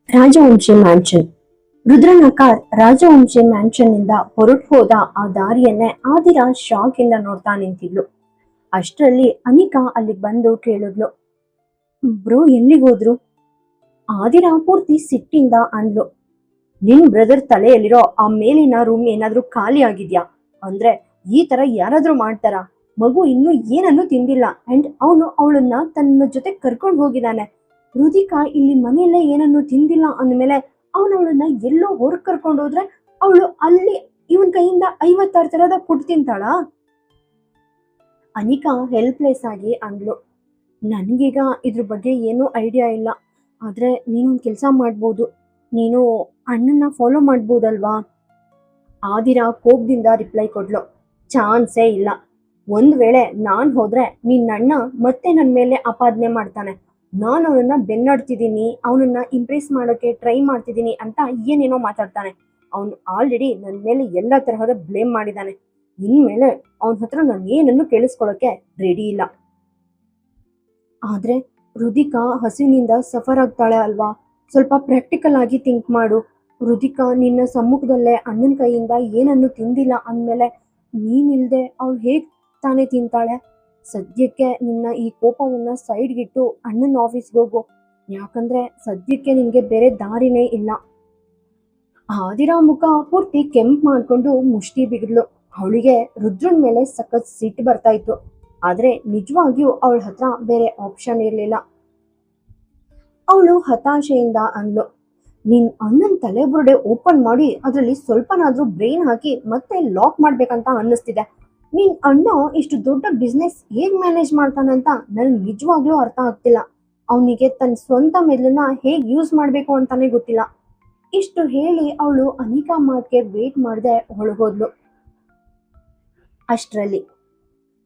Rajvanshi mansion. ರುದ್ರನ car Rajavamshi mansion ನಿಂದ ಹೊರಟು ಹೋದ ಆ ದಾರಿಯನ್ನೇ ಆದಿರಾ ಶಾಕ್ ಇಂದ ನೋಡ್ತಾ ನಿಂತಿದ್ಲು. ಅಷ್ಟರಲ್ಲಿ ಅನಿಕಾ ಅಲ್ಲಿಗೆ ಬಂದು ಕೇಳಿದ್ಲು, ಬ್ರೋ ಎಲ್ಲಿಗೆ ಹೋದ್ರು? ಆದಿರಾ ಪೂರ್ತಿ ಸಿಟ್ಟಿಂದ ಅಂದ್ಲು, ನಿನ್ ಬ್ರದರ್ ತಲೆಯಲ್ಲಿರೋ ಆ ಮೇಲಿನ ರೂಮ್ ಏನಾದ್ರೂ ಖಾಲಿ ಆಗಿದ್ಯಾ? ಅಂದ್ರೆ ಈ ತರ ಯಾರಾದ್ರೂ ಮಾಡ್ತಾರ? ಮಗು ಇನ್ನೂ ಏನನ್ನೂ ತಿಂದಿಲ್ಲ ಅಂಡ್ ಅವನು ಅವಳನ್ನ ತನ್ನ ಜೊತೆ ಕರ್ಕೊಂಡು ಹೋಗಿದ್ದಾನೆ. ರುದಿಕಾ ಇಲ್ಲಿ ಮನೆಯಲ್ಲೇ ಏನನ್ನು ತಿಂದಿಲ್ಲ ಅಂದ್ಮೇಲೆ ಅವಳನ್ನ ಎಲ್ಲೋ ಹೊರಗ್ ಕರ್ಕೊಂಡು ಹೋದ್ರೆ ಅವಳು ಅಲ್ಲಿ ಇವನ್ ಕೈಯಿಂದ 56 ತರದ ಫುಡ್ ತಿಂತಾಳ? ಅನಿಕಾ ಹೆಲ್ಪ್ಲೆಸ್ ಆಗಿ ಅಂದ್ಲು, ನನ್ಗೀಗ ಇದ್ರ ಬಗ್ಗೆ ಏನೂ ಐಡಿಯಾ ಇಲ್ಲ. ಆದ್ರೆ ನೀನೊಂದ್ ಕೆಲ್ಸ ಮಾಡ್ಬೋದು, ನೀನು ಅಣ್ಣನ್ನ ಫಾಲೋ ಮಾಡ್ಬೋದಲ್ವಾ? ಆದಿರಾ ಕೋಪದಿಂದ ರಿಪ್ಲೈ ಕೊಡ್ಲು, ಚಾನ್ಸೇ ಇಲ್ಲ. ಒಂದ್ ವೇಳೆ ನಾನ್ ಹೋದ್ರೆ ನಿನ್ನಣ್ಣ ಮತ್ತೆ ನನ್ ಮೇಲೆ ಆಪಾದನೆ ಮಾಡ್ತಾನೆ. ನಾನು ಅವನನ್ನ ಬೆನ್ನಡ್ತಿದ್ದೀನಿ, ಅವನನ್ನ ಇಂಪ್ರೆಸ್ ಮಾಡೋಕೆ ಟ್ರೈ ಮಾಡ್ತಿದ್ದೀನಿ ಅಂತ ಏನೇನೋ ಮಾತಾಡ್ತಾನೆ. ಅವನು ಆಲ್ರೆಡಿ ನನ್ನ ಮೇಲೆ ಎಲ್ಲ ತರಹದ ಬ್ಲೇಮ್ ಮಾಡಿದ್ದಾನೆ. ಇನ್ಮೇಲೆ ಅವನ ಹತ್ರ ನಾನು ಏನನ್ನು ಕೇಳಿಸ್ಕೊಳ್ಳೋಕೆ ರೆಡಿ ಇಲ್ಲ. ಆದ್ರೆ ರುದಿಕಾ ಹಸಿವಿನಿಂದ ಸಫರ್ ಆಗ್ತಾಳೆ ಅಲ್ವಾ? ಸ್ವಲ್ಪ ಪ್ರಾಕ್ಟಿಕಲ್ ಆಗಿ ಥಿಂಕ್ ಮಾಡು. ರುದಿಕಾ ನಿನ್ನ ಸಮ್ಮುಖದಲ್ಲೇ ಅಣ್ಣನ ಕೈಯಿಂದ ಏನನ್ನು ತಿಂದಿಲ್ಲ ಅಂದ್ಮೇಲೆ ನೀನಿಲ್ದೆ ಅವಳು ಹೇಗ್ ತಾನೇ ತಿಂತಾಳೆ? ಸದ್ಯಕ್ಕೆ ನಿನ್ನ ಈ ಕೋಪವನ್ನ ಸೈಡ್ಗಿಟ್ಟು ಅಣ್ಣನ ಆಫೀಸ್ಗೆ ಹೋಗು. ಯಾಕಂದ್ರೆ ಸದ್ಯಕ್ಕೆ ನಿನ್ಗೆ ಬೇರೆ ದಾರಿನೇ ಇಲ್ಲ. ಆದಿರಾ ಮುಖ ಪೂರ್ತಿ ಕೆಂಪ್ ಮಾಡ್ಕೊಂಡು ಮುಷ್ಟಿ ಬಿಗಿದ್ಲು. ಅವಳಿಗೆ ರುದ್ರನ್ ಮೇಲೆ ಸಖತ್ ಸಿಟ್ಟು ಬರ್ತಾ ಇತ್ತು. ಆದ್ರೆ ನಿಜವಾಗಿಯೂ ಅವಳ ಹತ್ರ ಬೇರೆ ಆಪ್ಷನ್ ಇರ್ಲಿಲ್ಲ. ಅವಳು ಹತಾಶೆಯಿಂದ ಅಂದ್ಲು, ನಿನ್ ಅಣ್ಣನ್ ತಲೆ ಬುರುಡೆ ಓಪನ್ ಮಾಡಿ ಅದ್ರಲ್ಲಿ ಸ್ವಲ್ಪನಾದ್ರೂ ಬ್ರೈನ್ ಹಾಕಿ ಮತ್ತೆ ಲಾಕ್ ಮಾಡ್ಬೇಕಂತ ಅನ್ನಿಸ್ತಿದೆ. ನಿನ್ ಅಣ್ಣ ಇಷ್ಟು ದೊಡ್ಡ ಬಿಸ್ನೆಸ್ ಹೇಗ್ ಮ್ಯಾನೇಜ್ ಮಾಡ್ತಾನಂತ ನನ್ಗೆ ನಿಜವಾಗ್ಲೂ ಅರ್ಥ ಆಗ್ತಿಲ್ಲ. ಅವನಿಗೆ ತನ್ನ ಸ್ವಂತ ಮೆದುಳನ್ನ ಹೇಗ್ ಯೂಸ್ ಮಾಡ್ಬೇಕು ಅಂತಾನೆ ಗೊತ್ತಿಲ್ಲ. ಇಷ್ಟು ಹೇಳಿ ಅವಳು ಅನಿಕಾ ಮಾತ್ಗೆ ವೇಟ್ ಮಾಡದೆ ಹೊರಗೋದ್ಲು. ಅಷ್ಟರಲ್ಲಿ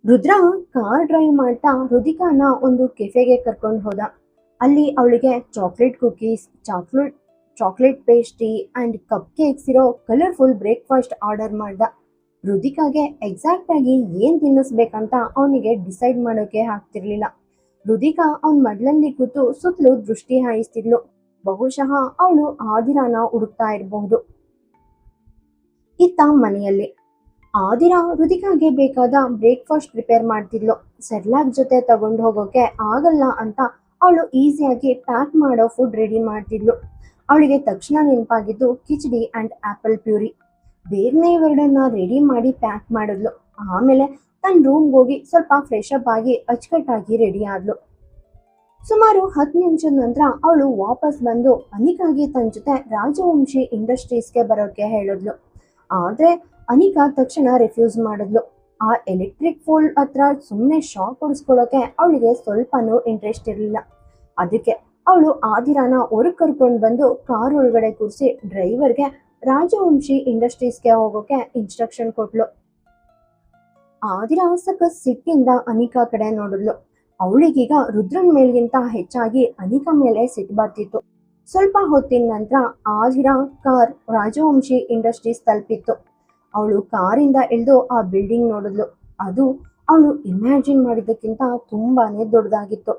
ರುದ್ರ ಕಾರ್ ಡ್ರೈವ್ ಮಾಡ್ತಾ ರುದಿಕಾನ ಒಂದು ಕೆಫೆಗೆ ಕರ್ಕೊಂಡು ಹೋದ. ಅಲ್ಲಿ ಅವಳಿಗೆ chocolate cookies, chocolate pastry and cup cakes ಇರೋ ಕಲರ್ಫುಲ್ ಬ್ರೇಕ್ಫಾಸ್ಟ್ ಆರ್ಡರ್ ಮಾಡ್ದ. ರುದಿಕಾಗೆ ಎಕ್ಸಾಕ್ಟ್ ಆಗಿ ಏನ್ ತಿನ್ನಿಸ್ಬೇಕಂತ ಅವನಿಗೆ ಡಿಸೈಡ್ ಮಾಡೋಕೆ ಆಗ್ತಿರ್ಲಿಲ್ಲ. ರುದಿಕಾ ಅವನ್ ಮಡ್ಲಲ್ಲಿ ಕೂತು ಸುತ್ತಲೂ ದೃಷ್ಟಿ ಹಾಯಿಸ್ತಿದ್ಲು. ಬಹುಶಃ ಅವಳು ಆದಿರಾನ ಹುಡುಕ್ತಾ ಇರಬಹುದು. ಇತ್ತ ಮನೆಯಲ್ಲಿ ಆದಿರಾ ರುದಿಕಾಗೆ ಬೇಕಾದ ಬ್ರೇಕ್ಫಾಸ್ಟ್ ಪ್ರಿಪೇರ್ ಮಾಡ್ತಿದ್ಲು. ಸೆರ್ಲಾಕ್ ಜೊತೆ ತಗೊಂಡು ಹೋಗೋಕೆ ಆಗಲ್ಲ ಅಂತ ಅವಳು ಈಸಿಯಾಗಿ ಪ್ಯಾಕ್ ಮಾಡೋ ಫುಡ್ ರೆಡಿ ಮಾಡ್ತಿದ್ಲು. ಅವಳಿಗೆ ತಕ್ಷಣ ನೆನಪಾಗಿದ್ದು ಕಿಚಡಿ ಅಂಡ್ ಆಪಲ್ ಪ್ಯೂರಿ. ಬೇಗನೆ ಇವೆರಡನ್ನ ರೆಡಿ ಮಾಡಿ ಪ್ಯಾಕ್ ಮಾಡಿದ್ಲು. ಆಮೇಲೆ ತನ್ನ ರೂಮ್ಗೆ ಹೋಗಿ ಸ್ವಲ್ಪ ಫ್ರೆಶ್ ಅಪ್ ಆಗಿ ಅಚ್ಚುಕಟ್ಟಾಗಿ ರೆಡಿ ಆದ್ಲು. ಸುಮಾರು 10 ನಿಮಿಷದ ನಂತರ ಅವಳು ವಾಪಸ್ ಬಂದು ಅನಿಕಾಗೆ ತನ್ನ ಜೊತೆ ರಾಜವಂಶಿ ಇಂಡಸ್ಟ್ರೀಸ್ಗೆ ಬರೋಕೆ ಹೇಳಿದ್ಲು. ಆದ್ರೆ ಅನಿಕಾ ತಕ್ಷಣ ರಿಫ್ಯೂಸ್ ಮಾಡಿದ್ಲು. ಆ ಎಲೆಕ್ಟ್ರಿಕ್ ಫೋಲ್ ಹತ್ರ ಸುಮ್ಮನೆ ಶಾಕ್ ಹೊಡಿಸ್ಕೊಳ್ಳೋಕೆ ಅವಳಿಗೆ ಸ್ವಲ್ಪನೂ ಇಂಟ್ರೆಸ್ಟ್ ಇರಲಿಲ್ಲ. ಅದಕ್ಕೆ ಅವಳು ಆದಿರಾನ ಹೊರಗೆ ಕರ್ಕೊಂಡು ಬಂದು ಕಾರ್ ಒಳಗಡೆ ಕೂರಿಸಿ ಡ್ರೈವರ್ಗೆ ರಾಜವಂಶಿ ಇಂಡಸ್ಟ್ರೀಸ್ಗೆ ಹೋಗೋಕೆ ಇನ್ಸ್ಟ್ರಕ್ಷನ್ ಕೊಟ್ಲು. ಆದಿರಾ ಸಖತ್ ಸಿಟ್ಟಿಂದ ಅನಿಕಾ ಕಡೆ ನೋಡಿದ್ಲು. ಅವಳಿಗೀಗ ರುದ್ರನ್ ಮೇಲ್ಗಿಂತ ಹೆಚ್ಚಾಗಿ ಅನಿಕಾ ಮೇಲೆ ಸಿಟ್ಟು ಬರ್ತಿತ್ತು. ಸ್ವಲ್ಪ ಹೊತ್ತಿನ ನಂತರ ಆದಿರಾ ಕಾರ್ ರಾಜವಂಶಿ ಇಂಡಸ್ಟ್ರೀಸ್ ತಲುಪಿತ್ತು. ಅವಳು ಕಾರಿಂದ ಇಳಿದು ಆ ಬಿಲ್ಡಿಂಗ್ ನೋಡಿದ್ಲು. ಅದು ಅವಳು ಇಮ್ಯಾಜಿನ್ ಮಾಡಿದ್ದಕ್ಕಿಂತ ತುಂಬಾನೇ ದೊಡ್ಡದಾಗಿತ್ತು.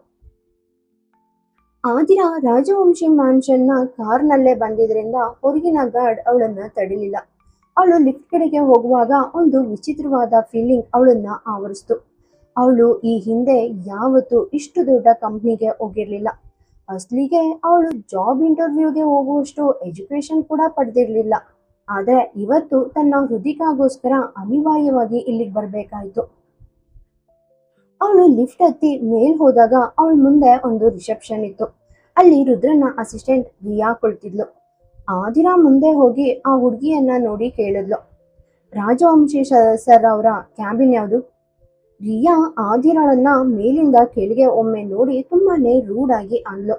ಆದಿರಾ ರಾಜವಂಶಿ ಮ್ಯಾನ್ಷನ್ನ ಕಾರ್ನಲ್ಲೇ ಬಂದಿದ್ರಿಂದ ಹೊರಗಿನ ಗಾರ್ಡ್ ಅವಳನ್ನ ತಡಿಲಿಲ್ಲ. ಅವಳು ಲಿಫ್ಟ್ ಕಡೆಗೆ ಹೋಗುವಾಗ ಒಂದು ವಿಚಿತ್ರವಾದ ಫೀಲಿಂಗ್ ಅವಳನ್ನ ಆವರಿಸ್ತು. ಅವಳು ಈ ಹಿಂದೆ ಯಾವತ್ತೂ ಇಷ್ಟು ದೊಡ್ಡ ಕಂಪ್ನಿಗೆ ಹೋಗಿರ್ಲಿಲ್ಲ. ಅಸ್ಲಿಗೆ ಅವಳು ಜಾಬ್ ಇಂಟರ್ವ್ಯೂಗೆ ಹೋಗುವಷ್ಟು ಎಜುಕೇಶನ್ ಕೂಡ ಪಡೆದಿರ್ಲಿಲ್ಲ. ಆದ್ರೆ ಇವತ್ತು ತನ್ನ ಹೃದಿಕಾಗೋಸ್ಕರ ಅನಿವಾರ್ಯವಾಗಿ ಇಲ್ಲಿಗೆ ಬರ್ಬೇಕಾಯ್ತು. ಅವಳು ಲಿಫ್ಟ್ ಹತ್ತಿ ಮೇಲ್ ಹೋದಾಗ ಅವಳ ಮುಂದೆ ಒಂದು ರಿಸೆಪ್ಷನ್ ಇತ್ತು. ಅಲ್ಲಿ ರುದ್ರನ ಅಸಿಸ್ಟೆಂಟ್ ರಿಯಾ ಕುಳಿತಿದ್ಲು. ಆದಿರಾ ಮುಂದೆ ಹೋಗಿ ಆ ಹುಡುಗಿಯನ್ನ ನೋಡಿ ಕೇಳಿದ್ಲು, ರಾಜವಂಶಿ ಸರ್ ಅವರ ಕ್ಯಾಬಿನ್ ಯಾವುದು? ರಿಯಾ ಆದಿರಾಳನ್ನ ಮೇಲಿಂದ ಕೆಳಗೆ ಒಮ್ಮೆ ನೋಡಿ ತುಂಬಾನೇ ರೂಡ್ ಆಗಿ ಅಂದ್ಲು,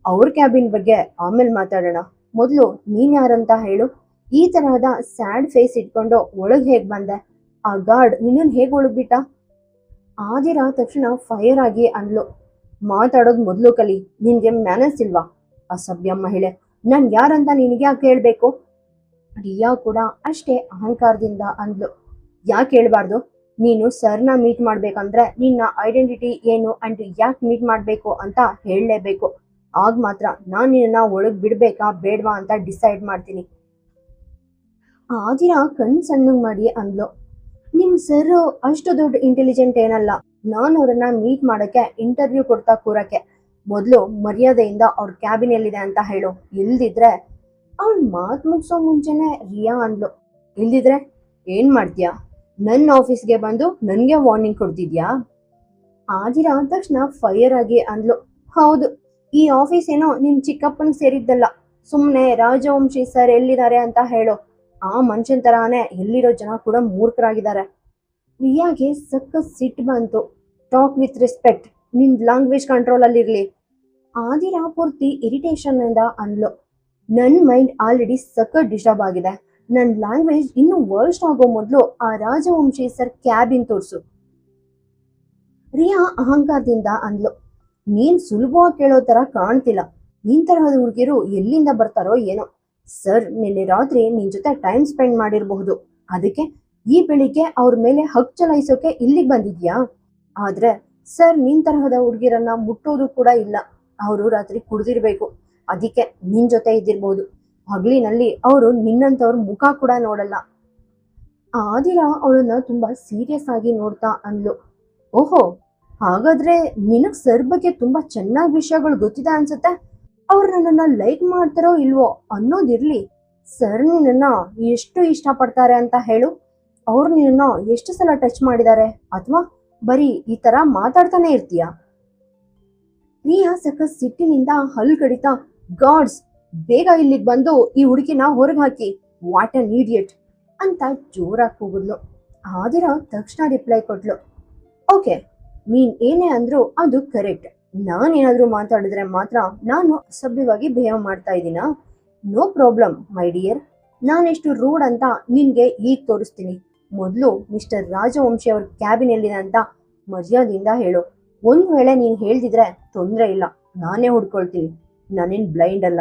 ಅವ್ರ ಕ್ಯಾಬಿನ್ ಬಗ್ಗೆ ಆಮೇಲೆ ಮಾತಾಡೋಣ, ಮೊದಲು ನೀನ್ ಯಾರಂತ ಹೇಳು. ಈ ತರಹದ ಸ್ಯಾಡ್ ಫೇಸ್ ಇಟ್ಕೊಂಡು ಒಳಗ್ ಹೇಗ್ ಬಂದೆ? ಆ ಗಾರ್ಡ್ ನಿನ್ನನ್ ಹೇಗ್ ಒಳಗ್ಬಿಟ್ಟ? ಆದಿರಾ ತಕ್ಷಣ ಫೈರ್ ಆಗಿ ಅಂದ್ಲು, ಮಾತಾಡೋದ್ ಮೊದ್ಲು ಕಲಿ, ನಿನ್ಗೆ ಮ್ಯಾನರ್ಸ್ ಇಲ್ವಾ? ಅಸಭ್ಯ ಮಹಿಳೆ, ನಾನ್ ಯಾರಂತ ನಿನಗೆ ಯಾಕೆ ಹೇಳ್ಬೇಕು? ರಿಯಾ ಕೂಡ ಅಷ್ಟೇ ಅಹಂಕಾರದಿಂದ ಅಂದ್ಲು, ಯಾಕೆ ಹೇಳ್ಬಾರ್ದು? ನೀನು ಸರ್ನ ಮೀಟ್ ಮಾಡ್ಬೇಕಂದ್ರೆ ನಿನ್ನ ಐಡೆಂಟಿಟಿ ಏನು ಅಂಡ್ ಯಾಕೆ ಮೀಟ್ ಮಾಡ್ಬೇಕು ಅಂತ ಹೇಳಲೇಬೇಕು. ಆಗ ಮಾತ್ರ ನಾನು ನಿನ್ನ ಒಳಗ್ ಬಿಡ್ಬೇಕಾ ಬೇಡ್ವಾ ಅಂತ ಡಿಸೈಡ್ ಮಾಡ್ತೀನಿ. ಆದಿರಾ ಕಣ್ ಸಣ್ಣಗ್ ಮಾಡಿ ಅಂದ್ಲು, ನಿಮ್ ಸರ್ ಅಷ್ಟು ದೊಡ್ಡ ಇಂಟೆಲಿಜೆಂಟ್ ಏನಲ್ಲ. ನಾನು ಅವ್ರನ್ನ ಮೀಟ್ ಮಾಡಕ್ಕೆ ಇಂಟರ್ವ್ಯೂ ಕೊಡ್ತಾ ಕೂರಕ್ಕೆ ಮೊದಲು ಮರ್ಯಾದೆಯಿಂದ ಅವ್ರ ಕ್ಯಾಬಿನ್ ಎಲ್ಲಿದೆ ಅಂತ ಹೇಳು. ಇಲ್ದಿದ್ರೆ ಅವಳ ಮಾತ್ ಮುಗ್ಸೋ ಮುಂಚೆನೆ ರಿಯಾ ಅಂದ್ಲು, ಇಲ್ದಿದ್ರೆ ಏನ್ ಮಾಡ್ತೀಯಾ? ನನ್ನ ಆಫೀಸ್ಗೆ ಬಂದು ನನ್ಗೆ ವಾರ್ನಿಂಗ್ ಕೊಡ್ತಿದ್ಯಾ? ಆದಿರಾ ತಕ್ಷಣ ಫೈರ್ ಆಗಿ ಅಂದ್ಲು, ಹೌದು, ಈ ಆಫೀಸ್ ಏನೋ ನಿಮ್ ಚಿಕ್ಕಪ್ಪನ್ ಸೇರಿದ್ದಲ್ಲ. ಸುಮ್ನೆ ರಾಜವಂಶಿ ಸರ್ ಎಲ್ಲಿದ್ದಾರೆ ಅಂತ ಹೇಳು. ಆ ಮನುಷ್ಯನ್ ತರಾನೇ ಎಲ್ಲಿರೋ ಜನ ಕೂಡ ಮೂರ್ಖರಾಗಿದ್ದಾರೆ. ರಿಯಾಗೆ ಸಕ್ಕ ಸಿಟ್ಟು ಬಂತು. ಟಾಕ್ ವಿತ್ ರೆಸ್ಪೆಕ್ಟ್, ನಿನ್ ಲ್ಯಾಂಗ್ವೇಜ್ ಕಂಟ್ರೋಲ್ ಅಲ್ಲಿರ್ಲಿ. ಆದಿರಾ ಪೂರ್ತಿ ಇರಿಟೇಷನ್ ಇಂದ ಅಂದ್ಲು, ನನ್ ಮೈಂಡ್ ಆಲ್ರೆಡಿ ಸಕ್ಕ ಡಿಸ್ಟರ್ಬ್ ಆಗಿದೆ. ನನ್ ಲ್ಯಾಂಗ್ವೇಜ್ ಇನ್ನು ವರ್ಸ್ಟ್ ಆಗೋ ಮೊದ್ಲು ಆ ರಾಜವಂಶಿ ಸರ್ ಕ್ಯಾಬಿನ್ ತೋರ್ಸು. ರಿಯಾ ಅಹಂಕಾರದಿಂದ ಅಂದ್ಲು, ನೀನ್ ಸುಲಭವಾಗಿ ಕೇಳೋ ತರ ಕಾಣ್ತಿಲ್ಲ. ನಿನ್ ತರಹದ ಹುಡುಗಿರು ಎಲ್ಲಿಂದ ಬರ್ತಾರೋ ಏನೋ. ಸರ್ ನಿನ್ನೆ ರಾತ್ರಿ ನಿನ್ ಜೊತೆ ಟೈಮ್ ಸ್ಪೆಂಡ್ ಮಾಡಿರಬಹುದು, ಅದಕ್ಕೆ ಈ ಬೆಳಿಗ್ಗೆ ಅವ್ರ ಮೇಲೆ ಹಕ್ ಚಲಾಯಿಸೋಕೆ ಇಲ್ಲಿಗೆ ಬಂದಿದ್ಯಾ? ಆದ್ರೆ ಸರ್ ನಿನ್ ತರಹದ ಹುಡುಗಿರನ್ನ ಮುಟ್ಟೋದು ಕೂಡ ಇಲ್ಲ. ಅವರು ರಾತ್ರಿ ಕುಡ್ದಿರ್ಬೇಕು, ಅದಕ್ಕೆ ನಿನ್ ಜೊತೆ ಇದ್ದಿರ್ಬೋದು. ಹಗ್ಲಿನಲ್ಲಿ ಅವರು ನಿನ್ನಂತವ್ರ ಮುಖ ಕೂಡ ನೋಡಲ್ಲ. ಆದಿರಾ ಅವಳನ್ನ ತುಂಬಾ ಸೀರಿಯಸ್ ಆಗಿ ನೋಡ್ತಾ ಅಂದ್ಲು, ಓಹೋ, ಹಾಗಾದ್ರೆ ನಿನಗ್ ಸರ್ ಬಗ್ಗೆ ತುಂಬಾ ಚೆನ್ನಾಗಿ ವಿಷಯಗಳು ಗೊತ್ತಿದೆ ಅನ್ಸುತ್ತೆ. ಅವ್ರು ನನ್ನನ್ನ ಲೈಕ್ ಮಾಡ್ತಾರೋ ಇಲ್ವೋ ಅನ್ನೋದಿರ್ಲಿ, ಸರ್ ನಿನ್ನನ್ನ ಎಷ್ಟು ಇಷ್ಟಪಡ್ತಾರೆ ಅಂತ ಹೇಳು. ಅವ್ರು ನಿನ್ನ ಎಷ್ಟು ಸಲ ಟಚ್ ಮಾಡಿದ್ದಾರೆ, ಅಥವಾ ಬರೀ ಈ ತರ ಮಾತಾಡ್ತಾನೆ ಇರ್ತೀಯಾ? ರಿಯಾ ಸಖತ್ ಸಿಟ್ಟಿನಿಂದ ಹಲ್ ಕಡಿತಾ, ಗಾಡ್ಸ್, ಬೇಗ ಇಲ್ಲಿಗೆ ಬಂದು ಈ ಹುಡುಗಿನ ಹೊರಗೆ ಹಾಕಿ, ವಾಟ್ ಅನ್ ಇಡಿಯಟ್ ಅಂತ ಜೋರಾಗಿ ಕೂಗಿದ್ಲು. ಆದಿರಾ ತಕ್ಷಣ ರಿಪ್ಲೈ ಕೊಟ್ಲು, ಓಕೆ, ನೀನ್ ಏನೇ ಅಂದ್ರು ಅದು ಕರೆಕ್ಟ್. ನಾನೇನಾದ್ರೂ ಮಾತಾಡಿದ್ರೆ ಮಾತ್ರ ನಾನು ಅಸಭ್ಯವಾಗಿ ಬಿಹೇವ್ ಮಾಡ್ತಾ ಇದ್ದೀನಾ? No problem my dear. ನಾನೆಷ್ಟು ರೂಡ್ ಅಂತ ನಿನ್ಗೆ ಈಗ ತೋರಿಸ್ತೀನಿ. ಮೊದಲು ಮಿಸ್ಟರ್ ರಾಜವಂಶಿ ಅವ್ರ ಕ್ಯಾಬಿನ್ ಎಲ್ಲಿದೆ ಅಂತ ಮರ್ಯಾದೆಯಿಂದ ಹೇಳು. ಒಂದ್ ವೇಳೆ ನೀನ್ ಹೇಳ್ದಿದ್ರೆ ತೊಂದ್ರೆ ಇಲ್ಲ, ನಾನೇ ಹುಡ್ಕೊಳ್ತೀನಿ. ನಾನೇನ್ ಬ್ಲೈಂಡ್ ಅಲ್ಲ.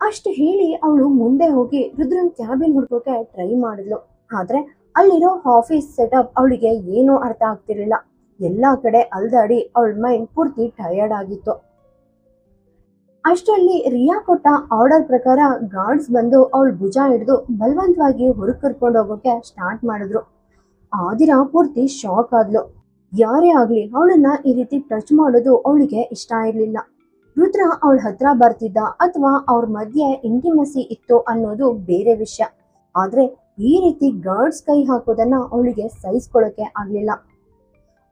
ಅಷ್ಟು ಹೇಳಿ ಅವಳು ಮುಂದೆ ಹೋಗಿ ರುದ್ರನ್ ಕ್ಯಾಬಿನ್ ಹುಡ್ಕೋಕೆ ಟ್ರೈ ಮಾಡಿದ್ಲು. ಆದ್ರೆ ಅಲ್ಲಿರೋ ಆಫೀಸ್ ಸೆಟಪ್ ಅವಳಿಗೆ ಏನೂ ಅರ್ಥ ಆಗ್ತಿರ್ಲಿಲ್ಲ. ಎಲ್ಲಾ ಕಡೆ ಅಲ್ದಾಡಿ ಅವಳ ಮೈಂಡ್ ಪೂರ್ತಿ ಟಯರ್ಡ್ ಆಗಿತ್ತು. ಅಷ್ಟರಲ್ಲಿ ರಿಯಾ ಕೊಟ್ಟ ಆರ್ಡರ್ ಪ್ರಕಾರ ಗಾರ್ಡ್ಸ್ ಬಂದು ಅವಳ ಭುಜ ಹಿಡಿದು ಬಲವಂತವಾಗಿ ಹೊರಗೆ ಕರ್ಕೊಂಡು ಹೋಗೋಕೆ ಸ್ಟಾರ್ಟ್ ಮಾಡಿದ್ರು. ಆದಿರಾ ಪೂರ್ತಿ ಶಾಕ್ ಆದ್ಲು. ಯಾರೇ ಆಗ್ಲಿ ಅವಳನ್ನ ಈ ರೀತಿ ಟಚ್ ಮಾಡೋದು ಅವಳಿಗೆ ಇಷ್ಟ ಇರ್ಲಿಲ್ಲ. ರುದ್ರ ಅವಳ ಹತ್ರ ಬರ್ತಿದ್ದ ಅಥವಾ ಅವ್ರ ಮಧ್ಯೆ ಇಂಟಿಮಸಿ ಇತ್ತು ಅನ್ನೋದು ಬೇರೆ ವಿಷಯ. ಆದ್ರೆ ಈ ರೀತಿ ಗಾರ್ಡ್ಸ್ ಕೈ ಹಾಕೋದನ್ನ ಅವಳಿಗೆ ಸಹಿಸ್ಕೊಳ್ಳೋಕೆ ಆಗ್ಲಿಲ್ಲ.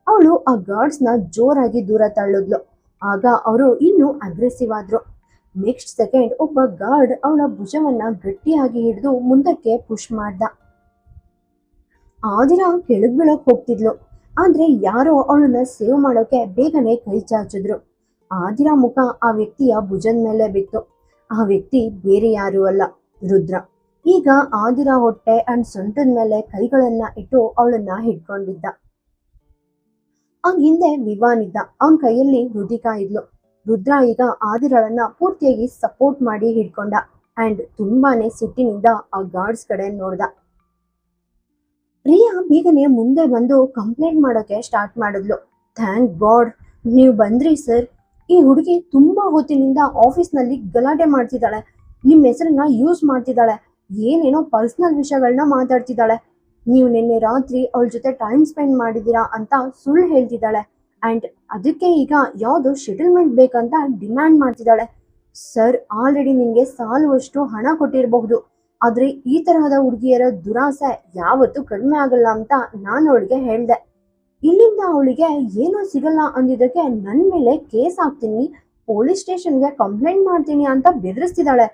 ಅವಳು ಆ ಗಾರ್ಡ್ಸ್ ನ ಜೋರಾಗಿ ದೂರ ತಳ್ಳಿದ್ಲು. ಆಗ ಅವರು ಇನ್ನೂ ಅಗ್ರೆಸಿವ್ ಆದ್ರು. ನೆಕ್ಸ್ಟ್ ಸೆಕೆಂಡ್ ಒಬ್ಬ ಗಾರ್ಡ್ ಅವಳ ಭುಜವನ್ನ ಗಟ್ಟಿಯಾಗಿ ಹಿಡಿದು ಮುಂದಕ್ಕೆ ಪುಷ್ ಮಾಡ್ದ. ಆದಿರಾ ಕೆಳಗ್ ಬೀಳಕ್ ಹೋಗ್ತಿದ್ಲು. ಆದ್ರೆ ಯಾರೋ ಅವಳನ್ನ ಸೇವ್ ಮಾಡೋಕೆ ಬೇಗನೆ ಕೈ ಚಾಚಿದ್ರು. ಆದಿರಾ ಮುಖ ಆ ವ್ಯಕ್ತಿಯ ಭುಜದ ಮೇಲೆ ಬಿತ್ತು. ಆ ವ್ಯಕ್ತಿ ಬೇರೆ ಯಾರು ಅಲ್ಲ, ರುದ್ರ. ಈಗ ಆದಿರಾ ಹೊಟ್ಟೆ ಅಂಡ್ ಸೊಂಟದ ಮೇಲೆ ಕೈಗಳನ್ನ ಇಟ್ಟು ಅವಳನ್ನ ಹಿಡ್ಕೊಂಡಿದ್ದ. ಅವನ್ ಹಿಂದೆ ವಿವಾನ್ ಇದ್ದ. ಅವನ್ ಕೈಯಲ್ಲಿ ರುದಿಕಾ ಇದ್ಲು. ರುದ್ರ ಈಗ ಆದಿರಾಳನ್ನ ಪೂರ್ತಿಯಾಗಿ ಸಪೋರ್ಟ್ ಮಾಡಿ ಹಿಡ್ಕೊಂಡ ಅಂಡ್ ತುಂಬಾನೇ ಸಿಟ್ಟಿನಿಂದ ಆ ಗಾರ್ಡ್ಸ್ ಕಡೆ ನೋಡ್ದ. ರಿಯಾ ಬೇಗನೆ ಮುಂದೆ ಬಂದು ಕಂಪ್ಲೇಂಟ್ ಮಾಡೋಕೆ ಸ್ಟಾರ್ಟ್ ಮಾಡಿದ್ಲು. ಥ್ಯಾಂಕ್ ಗಾಡ್ ನೀವು ಬಂದ್ರಿ ಸರ್. ಈ ಹುಡುಗಿ ತುಂಬಾ ಹೊತ್ತಿನಿಂದ ಆಫೀಸ್ನಲ್ಲಿ ಗಲಾಟೆ ಮಾಡ್ತಿದ್ದಾಳೆ. ನಿಮ್ಮ ಹೆಸರನ್ನ ಯೂಸ್ ಮಾಡ್ತಿದ್ದಾಳೆ. ಏನೇನೋ ಪರ್ಸನಲ್ ವಿಷಯಗಳನ್ನ ಮಾತಾಡ್ತಿದ್ದಾಳೆ. ನೀವು ನಿನ್ನೆ ರಾತ್ರಿ ಅವಳ ಜೊತೆ ಟೈಮ್ ಸ್ಪೆಂಡ್ ಮಾಡಿದ್ದೀರಾ ಅಂತ ಸುಳ್ಳು ಹೇಳ್ತಿದ್ದಾಳೆ. ಅಂಡ್ ಅದಕ್ಕೆ ಈಗ ಯಾವ್ದು ಸೆಟಲ್ಮೆಂಟ್ ಬೇಕಂತ ಡಿಮ್ಯಾಂಡ್ ಮಾಡ್ತಿದ್ದಾಳೆ. ಸರ್ ಆಲ್ರೆಡಿ ನಿನ್ಗೆ ಸಾಲುವಷ್ಟು ಹಣ ಕೊಟ್ಟಿರಬಹುದು. ಆದ್ರೆ ಈ ತರಹದ ಹುಡುಗಿಯರ ದುರಾಸೆ ಯಾವತ್ತೂ ಕಡಿಮೆ ಆಗಲ್ಲ ಅಂತ ನಾನು ಅವಳಿಗೆ ಹೇಳ್ದೆ. ಇಲ್ಲಿಂದ ಅವಳಿಗೆ ಏನೂ ಸಿಗಲ್ಲ ಅಂದಿದ್ದಕ್ಕೆ ನನ್ನ ಮೇಲೆ ಕೇಸ್ ಹಾಕ್ತೀನಿ, ಪೊಲೀಸ್ ಸ್ಟೇಷನ್ಗೆ ಕಂಪ್ಲೇಂಟ್ ಮಾಡ್ತೀನಿ ಅಂತ ಬೆದರಿಸ್ತಿದ್ದಾಳೆ.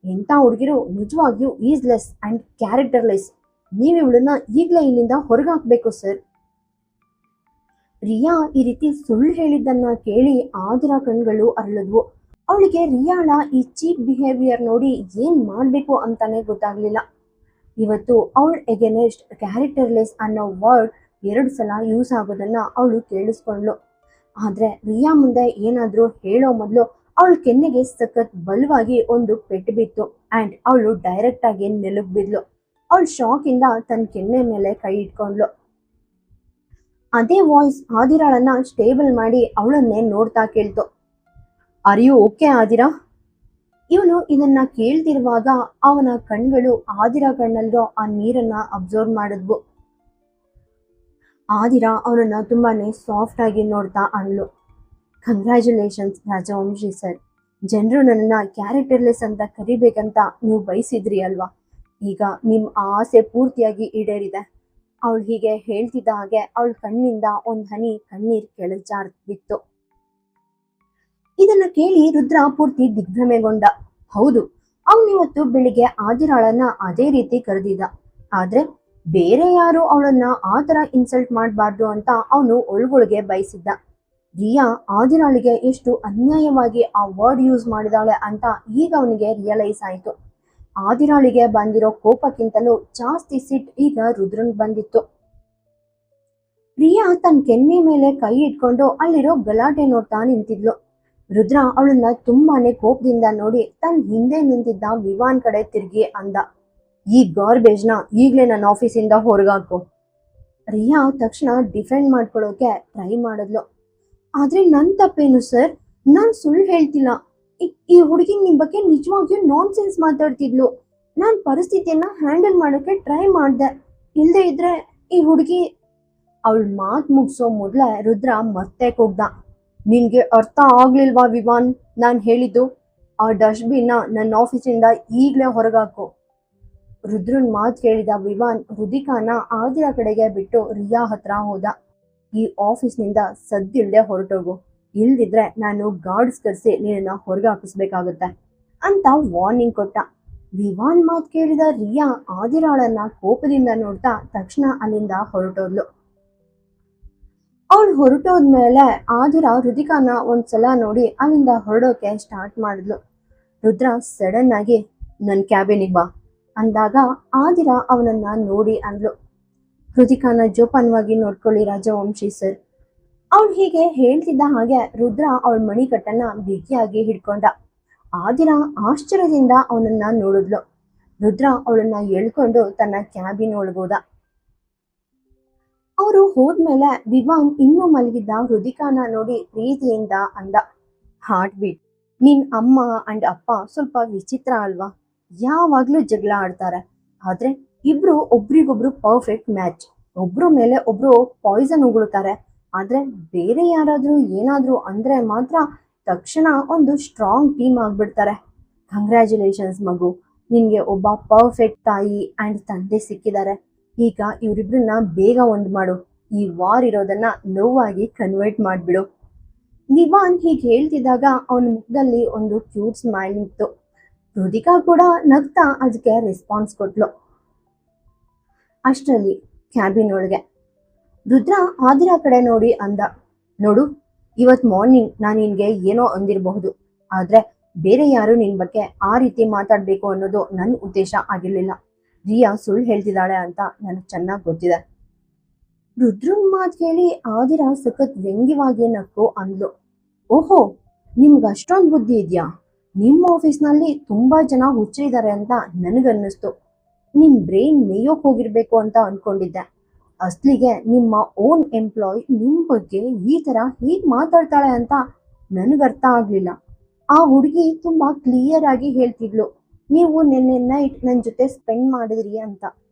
ಇಂಥ ಹುಡುಗಿರು ನಿಜವಾಗಿಯೂ ಈಸ್ಲೆಸ್ ಅಂಡ್ ಕ್ಯಾರೆಕ್ಟರ್ಲೆಸ್. ನೀವು ಇವಳನ್ನ ಈಗಲೇ ಇಲ್ಲಿಂದ ಹೊರಗೆ ಹಾಕ್ಬೇಕು ಸರ್. ರಿಯಾ ಈ ರೀತಿ ಸುಳ್ಳು ಹೇಳಿದ್ದನ್ನ ಕೇಳಿ ಆದಿರಾ ಕಣ್ಗಳು ಅರಳಿದ್ವು. ಅವಳಿಗೆ ರಿಯಾಳ ಈ ಚೀಪ್ ಬಿಹೇವಿಯರ್ ನೋಡಿ ಏನ್ ಮಾಡ್ಬೇಕು ಅಂತಾನೆ ಗೊತ್ತಾಗ್ಲಿಲ್ಲ. ಇವತ್ತು ಅವಳ ಎಗೇನೆಸ್ಟ್ ಕ್ಯಾರೆಕ್ಟರ್ಲೆಸ್ ಅನ್ನೋ ವರ್ಡ್ 2 ಸಲ ಯೂಸ್ ಆಗೋದನ್ನ ಅವಳು ಕೇಳಿಸ್ಕೊಂಡ್ಲು. ಆದ್ರೆ ರಿಯಾ ಮುಂದೆ ಏನಾದ್ರೂ ಹೇಳೋ ಮೊದಲು ಅವಳ ಕೆನ್ನೆಗೆ ಸಖತ್ ಬಲವಾಗಿ ಒಂದು ಪೆಟ್ಟು ಬಿತ್ತು ಅಂಡ್ ಅವಳು ಡೈರೆಕ್ಟ್ ಆಗಿ ನೆಲುಗ್ ಬಿದ್ಲು. ಅವಳ ಶಾಕ್ ಇಂದ ತನ್ನ ಕೆನ್ನೆ ಮೇಲೆ ಕೈ ಇಟ್ಕೊಂಡ್ಲು. ಅದೇ ವಾಯ್ಸ್ ಆದಿರಾಳನ್ನ ಸ್ಟೇಬಲ್ ಮಾಡಿ ಅವಳನ್ನೇ ನೋಡ್ತಾ ಕೇಳ್ತು. Are you okay Adira? ಇವನು ಇದನ್ನ ಕೇಳ್ತಿರುವಾಗ ಅವನ ಕಣ್ಗಳು ಆದಿರಾ ಕಣ್ಣಲ್ಲಿರೋ ಆ ನೀರನ್ನ ಅಬ್ಸರ್ವ್ ಮಾಡಿದ್ವು. ಆದಿರಾ ಅವನನ್ನ ತುಂಬಾನೇ ಸಾಫ್ಟ್ ಆಗಿ ನೋಡ್ತಾ ಅಂದ್ಲು. Congratulations Rajvanshi sir. ಜನರು ನನ್ನನ್ನ ಕ್ಯಾರೆಕ್ಟರ್ಲೆಸ್ ಅಂತ ಕರಿಬೇಕಂತ ನೀವು ಬಯಸಿದ್ರಿ ಅಲ್ವಾ? ಈಗ ನಿಮ್ ಆ ಆಸೆ ಪೂರ್ತಿಯಾಗಿ ಈಡೇರಿದೆ. ಅವಳು ಹೀಗೆ ಹೇಳ್ತಿದ್ದ ಹಾಗೆ ಅವಳ ಕಣ್ಣಿಂದ ಒಂದ್ ಹನಿ ಕಣ್ಣೀರ್ ಕೆಳಗ್ ಜಾರ್ಬಿತ್ತು. ಇದನ್ನ ಕೇಳಿ ರುದ್ರ ಪೂರ್ತಿ ದಿಗ್ಭ್ರಮೆಗೊಂಡ. ಹೌದು, ಅವನಿವತ್ತು ಬೆಳಿಗ್ಗೆ ಆದಿರಾಳನ್ನ ಅದೇ ರೀತಿ ಕರೆದಿದ್ದ. ಆದ್ರೆ ಬೇರೆ ಯಾರು ಅವಳನ್ನ ಆ ತರ ಇನ್ಸಲ್ಟ್ ಮಾಡಬಾರ್ದು ಅಂತ ಅವನು ಒಳಗೊಳಗೆ ಬಯಸಿದ್ದ. ರಿಯಾ ಆದಿರಾಳಿಗೆ ಎಷ್ಟು ಅನ್ಯಾಯವಾಗಿ ಆ ವರ್ಡ್ ಯೂಸ್ ಮಾಡಿದಾಳೆ ಅಂತ ಈಗ ಅವನಿಗೆ ರಿಯಲೈಸ್ ಆಯ್ತು. ಆದಿರಾಳಿಗೆ ಬಂದಿರೋ ಕೋಪಕ್ಕಿಂತಲೂ ಜಾಸ್ತಿ ಸಿಟ್ ಈಗ ರುದ್ರನ್ ಬಂದಿತ್ತು. ರಿಯಾ ತನ್ನ ಕೆನ್ನೆ ಮೇಲೆ ಕೈ ಇಟ್ಕೊಂಡು ಅಲ್ಲಿರೋ ಗಲಾಟೆ ನೋಡ್ತಾ ನಿಂತಿದ್ಲು. ರುದ್ರ ಅವಳನ್ನ ತುಂಬಾನೇ ಕೋಪದಿಂದ ನೋಡಿ ತನ್ನ ಹಿಂದೆ ನಿಂತಿದ್ದ ವಿವಾನ್ ಕಡೆ ತಿರುಗಿ ಅಂದ, ಈ ಗಾರ್ಬೇಜ್ನ ಈಗ್ಲೇ ನನ್ನ ಆಫೀಸಿಂದ ಹೊರಗಾಕು. ರಿಯಾ ತಕ್ಷಣ ಡಿಫೆಂಡ್ ಮಾಡ್ಕೊಳ್ಳೋಕೆ ಟ್ರೈ ಮಾಡಿದ್ಲು. ಆದ್ರೆ ನನ್ ತಪ್ಪೇನು ಸರ್? ನಾನ್ ಸುಳ್ಳು ಹೇಳ್ತಿಲ್ಲ. ಈ ಹುಡುಗಿ ನಿಮ್ ಬಗ್ಗೆ ನಿಜವಾಗಿಯೂ ನಾನ್ ಸೆನ್ಸ್ ಮಾತಾಡ್ತಿದ್ಲು. ನಾನ್ ಪರಿಸ್ಥಿತಿಯನ್ನ ಹ್ಯಾಂಡಲ್ ಮಾಡೋಕೆ ಟ್ರೈ ಮಾಡ್ದೆ. ಇಲ್ದೇ ಇದ್ರೆ ಈ ಹುಡುಗಿ. ಅವಳ ಮಾತ್ ಮುಗಿಸೋ ಮೊದ್ಲೇ ರುದ್ರ ಮತ್ತೆ ಕೂಗ್ದ, ನಿನ್ಗೆ ಅರ್ಥ ಆಗ್ಲಿಲ್ವಾ ವಿವಾನ್? ನಾನ್ ಹೇಳಿದ್ದು ಆ ಡಸ್ಟ್ಬಿನ್ನ ನನ್ನ ಆಫೀಸಿಂದ ಈಗ್ಲೇ ಹೊರಗಾಕು. ರುದ್ರನ್ ಮಾತ್ ಕೇಳಿದ ವಿವಾನ್ ರುದಿಕಾನ ಆದಿರಾ ಕಡೆಗೆ ಬಿಟ್ಟು ರಿಯಾ ಹತ್ರ ಹೋದ. ಈ ಆಫೀಸ್ನಿಂದ ಸದ್ದಿಲ್ದೆ ಹೊರಟೋಗು, ಇಲ್ದಿದ್ರೆ ನಾನು ಗಾರ್ಡ್ಸ್ ಕರೆಸಿ ನಿನ್ನ ಹೊರಗೆ ಹಾಕಿಸ್ಬೇಕಾಗುತ್ತೆ ಅಂತ ವಾರ್ನಿಂಗ್ ಕೊಟ್ಟ. ವಿವಾನ್ ಮಾತ್ ಕೇಳಿದ ರಿಯಾ ಆದಿರಾಳನ್ನ ಕೋಪದಿಂದ ನೋಡ್ತಾ ತಕ್ಷಣ ಅಲ್ಲಿಂದ ಹೊರಟೋದ್ಲು. ಅವಳು ಹೊರಟೋದ್ಮೇಲೆ ಆದಿರಾ ರುದಿಕಾನ ಒಂದ್ಸಲ ನೋಡಿ ಅಲ್ಲಿಂದ ಹೊರಡೋಕೆ ಸ್ಟಾರ್ಟ್ ಮಾಡಿದ್ಲು. ರುದ್ರ ಸಡನ್ ಆಗಿ ನನ್ ಕ್ಯಾಬಿನಿಗೆ ಬಾ ಅಂದಾಗ ಆದಿರಾ ಅವನನ್ನ ನೋಡಿ ಅಂದ್ಲು, ರುದಿಕಾನ ಜೋಪಾನವಾಗಿ ನೋಡ್ಕೊಳ್ಳಿ ರಾಜವಂಶಿ ಸರ್. ಅವಳು ಹೀಗೆ ಹೇಳ್ತಿದ್ದ ಹಾಗೆ ರುದ್ರ ಅವಳ ಮಣಿಕಟ್ಟನ್ನ ಬಿಗಿಯಾಗಿ ಹಿಡ್ಕೊಂಡ. ಆದಿರಾ ಆಶ್ಚರ್ಯದಿಂದ ಅವನನ್ನ ನೋಡಿದ್ಲು. ರುದ್ರ ಅವಳನ್ನ ಎಳ್ಕೊಂಡು ತನ್ನ ಕ್ಯಾಬಿನ್ ಒಳಗೋದ. ಅವರು ಹೋದ್ಮೇಲೆ ವಿವಾನ್ ಇನ್ನೂ ಮಲಗಿದ್ದ ರುದಿಕಾನ ನೋಡಿ ಪ್ರೀತಿಯಿಂದ ಅಂದ, ಹಾರ್ಟ್ ಬೀಟ್, ನಿನ್ ಅಮ್ಮ ಅಂಡ್ ಅಪ್ಪ ಸ್ವಲ್ಪ ವಿಚಿತ್ರ ಅಲ್ವಾ? ಯಾವಾಗ್ಲೂ ಜಗಳ ಆಡ್ತಾರೆ, ಆದ್ರೆ ಇಬ್ರು ಒಬ್ರಿಗೊಬ್ರು ಪರ್ಫೆಕ್ಟ್ ಮ್ಯಾಚ್. ಒಬ್ರು ಮೇಲೆ ಒಬ್ರು ಪಾಯ್ಸನ್ ಉಗುಳುತ್ತಾರೆ, ಆದ್ರೆ ಬೇರೆ ಯಾರಾದ್ರೂ ಏನಾದ್ರೂ ಅಂದ್ರೆ ಮಾತ್ರ ತಕ್ಷಣ ಒಂದು ಸ್ಟ್ರಾಂಗ್ ಟೀಮ್ ಆಗ್ಬಿಡ್ತಾರೆ. ಕಂಗ್ರ್ಯಾಚುಲೇಷನ್ಸ್ ಮಗು, ನಿನ್ಗೆ ಒಬ್ಬ ಪರ್ಫೆಕ್ಟ್ ತಾಯಿ ಅಂಡ್ ತಂದೆ ಸಿಕ್ಕಿದ್ದಾರೆ. ಈಗ ಇವರಿಬ್ರನ್ನ ಬೇಗ ಒಂದ್ ಮಾಡು. ಈ ವಾರ್ ಇರೋದನ್ನ ನೋವಾಗಿ ಕನ್ವರ್ಟ್ ಮಾಡ್ಬಿಡು. ವಿವಾನ್ ಹೀಗೆ ಹೇಳ್ತಿದ್ದಾಗ ಅವನ ಮುಖದಲ್ಲಿ ಒಂದು ಕ್ಯೂಟ್ ಸ್ಮೈಲ್ ಇತ್ತು. ರುದಿಕಾ ಕೂಡ ನಗ್ತಾ ಅದಕ್ಕೆ ರೆಸ್ಪಾನ್ಸ್ ಕೊಟ್ಲು. ಅಷ್ಟರಲ್ಲಿ ಕ್ಯಾಬಿನ್ ಒಳಗೆ ರುದ್ರ ಆದಿರಾ ಕಡೆ ನೋಡಿ ಅಂದ, ನೋಡು, ಇವತ್ ಮಾರ್ನಿಂಗ್ ನಾನು ನಿನ್ಗೆ ಏನೋ ಅಂದಿರಬಹುದು, ಆದ್ರೆ ಬೇರೆ ಯಾರು ನಿನ್ ಬಗ್ಗೆ ಆ ರೀತಿ ಮಾತಾಡ್ಬೇಕು ಅನ್ನೋದು ನನ್ನ ಉದ್ದೇಶ ಆಗಿರ್ಲಿಲ್ಲ. ರಿಯಾ ಸುಳ್ಳು ಹೇಳ್ತಿದ್ದಾಳೆ ಅಂತ ನನಗೆ ಚೆನ್ನಾಗಿ ಗೊತ್ತಿದೆ. ರುದ್ರನ್ ಮಾತ್ ಕೇಳಿ ಆದಿರಾ ಸಖತ್ ವ್ಯಂಗ್ಯವಾಗಿ ನಕ್ಕು ಅಂದ್ಲು, ಓಹೋ, ನಿಮ್ಗೆ ಅಷ್ಟೊಂದು ಬುದ್ಧಿ ಇದೆಯಾ? ನಿಮ್ಮ ಆಫೀಸ್ನಲ್ಲಿ ತುಂಬಾ ಜನ ಹುಚ್ಚರಿದ್ದಾರೆ ಅಂತ ನನಗನ್ನಿಸ್ತು. ನಿಮ್ ಬ್ರೈನ್ ಮೇಯೋಕ್ ಹೋಗಿರ್ಬೇಕು ಅಂತ ಅನ್ಕೊಂಡಿದ್ದೆ. ಅಸ್ಲಿಗೆ ನಿಮ್ಮ ಓನ್ ಎಂಪ್ಲಾಯ್ ನಿಮ್ ಬಗ್ಗೆ ಈ ತರ ಹೀಗ್ ಮಾತಾಡ್ತಾಳೆ ಅಂತ ನನಗರ್ಥ ಆಗ್ಲಿಲ್ಲ. ಆ ಹುಡುಗಿ ತುಂಬಾ ಕ್ಲಿಯರ್ ಆಗಿ ಹೇಳ್ತಿದ್ಲು, ನೀವು ನಿನ್ನೆ ನೈಟ್ ನನ್ನ ಜೊತೆ ಸ್ಪೆಂಡ್ ಮಾಡಿದ್ರಿ ಅಂತ.